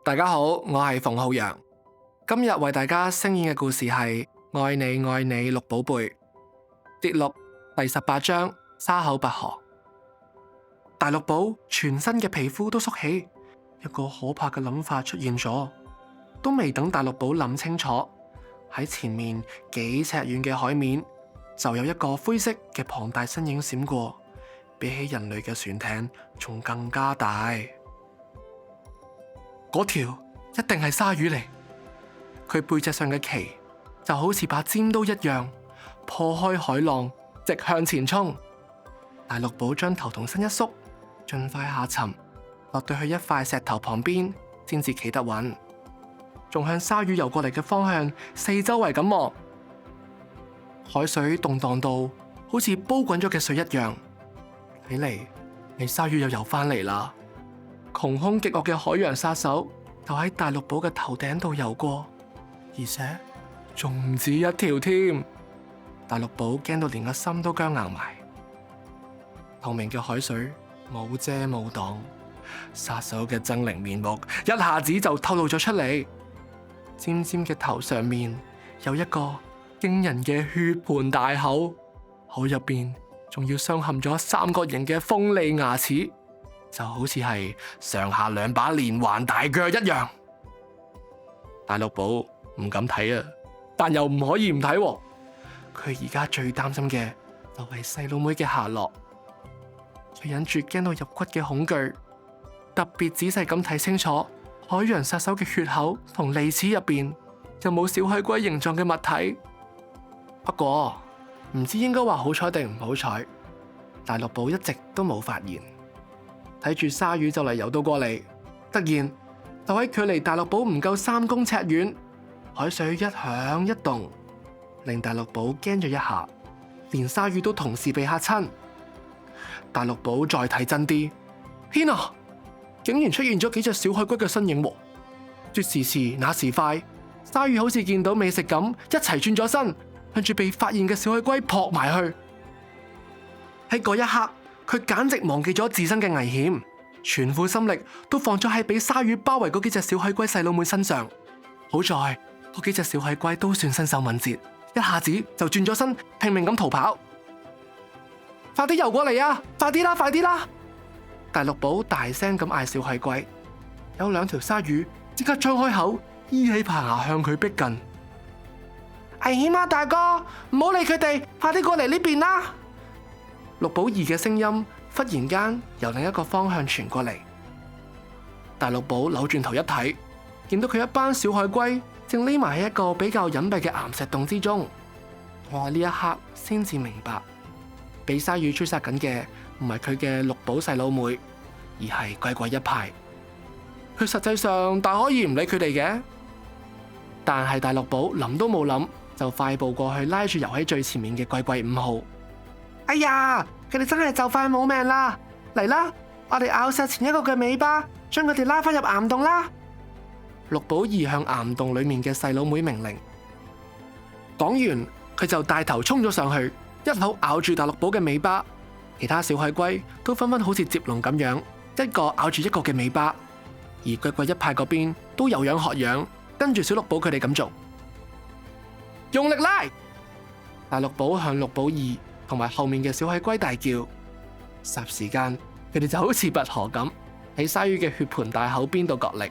大家好，我係馮浩陽，今日為大家聲演嘅故事係《愛你愛你綠寶貝》節錄第18章沙口拔河。大綠寶全身嘅皮膚都縮起，一個可怕嘅諗法出現咗。都未等大綠寶諗清楚，喺前面幾尺遠嘅海面就有一個灰色嘅龐大身影閃過，比起人類嘅船艇仲更加大。嗰條一定係鯊魚嚟，佢背脊上嘅鰭就好似把尖刀一樣，破開海浪，直向前衝。大綠寶將頭同身一縮，盡快下沉，落到去一塊石頭旁邊，先至企得穩，仲向鯊魚游過嚟嘅方向四周圍咁望。海水動蕩到好似煲滾咗嘅水一樣，睇嚟你鯊魚又游翻嚟啦。窮兇極惡嘅海洋殺手就喺大綠寶嘅頭頂度游過，而且仲唔止一條添。大綠寶驚到連個心都僵硬埋。透明嘅海水冇遮冇擋，殺手嘅猙獰面目一下子就透露咗出嚟。尖尖嘅頭上面有一個驚人嘅血盆大口，口入邊仲要鑲嵌咗三角形嘅鋒利牙齒，就好似係上下兩把連環大腳一樣。大綠寶唔敢睇啊，但又唔可以唔睇喎。佢而家最擔心嘅就係細佬妹嘅下落。佢忍住驚到入骨嘅恐懼，特別仔細咁睇清楚海洋殺手嘅血口同利齒入邊有冇小海龜形狀嘅物體。不過唔知應該話好彩定唔好彩，大綠寶一直都冇發現。睇住鯊魚就嚟游到過嚟，突然就喺距離大綠寶唔夠3公尺遠，海水一響一動，令大綠寶驚咗一下，連鯊魚都同時被嚇親。大綠寶再睇真啲，天啊！竟然出現咗幾隻小海龜嘅身影喎！說時遲那時快，鯊魚好似見到美食咁，一齊轉咗身，向住被發現嘅小海龜撲埋去。喺嗰一刻，佢簡直忘記咗自身嘅危險，全副心力都放咗喺俾鯊魚包圍嗰幾隻小海龜細佬妹身上。好在嗰幾隻小海龜都算身手敏捷，一下子就轉咗身，拼命咁逃跑。快啲游過嚟啊！快啲啦，快啲啦！大綠寶大聲咁嗌小海龜，有2條鯊魚即刻張開口，依起排牙向佢逼近。危險啊，大哥，唔好理佢哋，快啲過嚟呢邊啦！綠寶兒嘅聲音忽然間由另一個方向傳過嚟。大綠寶扭轉頭一睇，見到佢一班小海龜正匿埋喺一個比較隱蔽嘅岩石洞之中。我喺呢一刻先至明白，被鯊魚追殺緊嘅唔係佢嘅綠寶細佬妹，而係鬼鬼一派。佢實際上大可以唔理佢哋嘅，但係大綠寶諗都冇諗，就快步過去拉住游喺最前面嘅鬼鬼5號。哎呀，佢哋真係就快冇命啦！嚟啦，我哋咬實前一個嘅尾巴，將佢哋拉返入岩洞啦！綠寶兒向岩洞裏面嘅細佬妹命令。講完，佢就帶頭衝咗上去，一口咬住大綠寶嘅尾巴。其他小海龜都紛紛好似接龍咁樣，一個咬住一個嘅尾巴。而鬼鬼一派嗰邊都有樣學樣，跟住小綠寶佢哋咁做，用力拉！大綠寶向綠寶兒同埋後面嘅小海龜大叫，霎時間佢哋就好似拔河咁喺鯊魚嘅血盆大口邊度角力，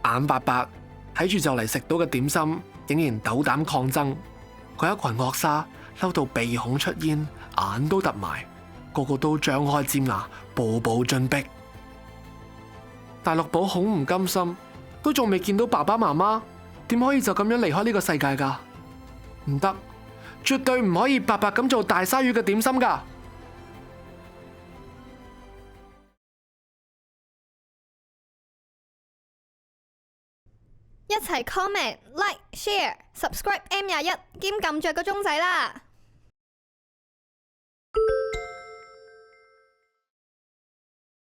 眼白白睇住就嚟食到嘅點心，竟然斗膽抗爭。嗰一群惡鯊嬲到鼻孔出煙，眼都凸埋，個個都張開尖牙，步步進逼。大綠寶好唔甘心，都仲未見到爸爸媽媽，點可以就咁樣離開呢個世界噶？唔得，絕對唔可以白白咁做大鯊魚嘅點心噶！一齊 comment、like、share、subscribe M21，兼撳着個鐘仔啦！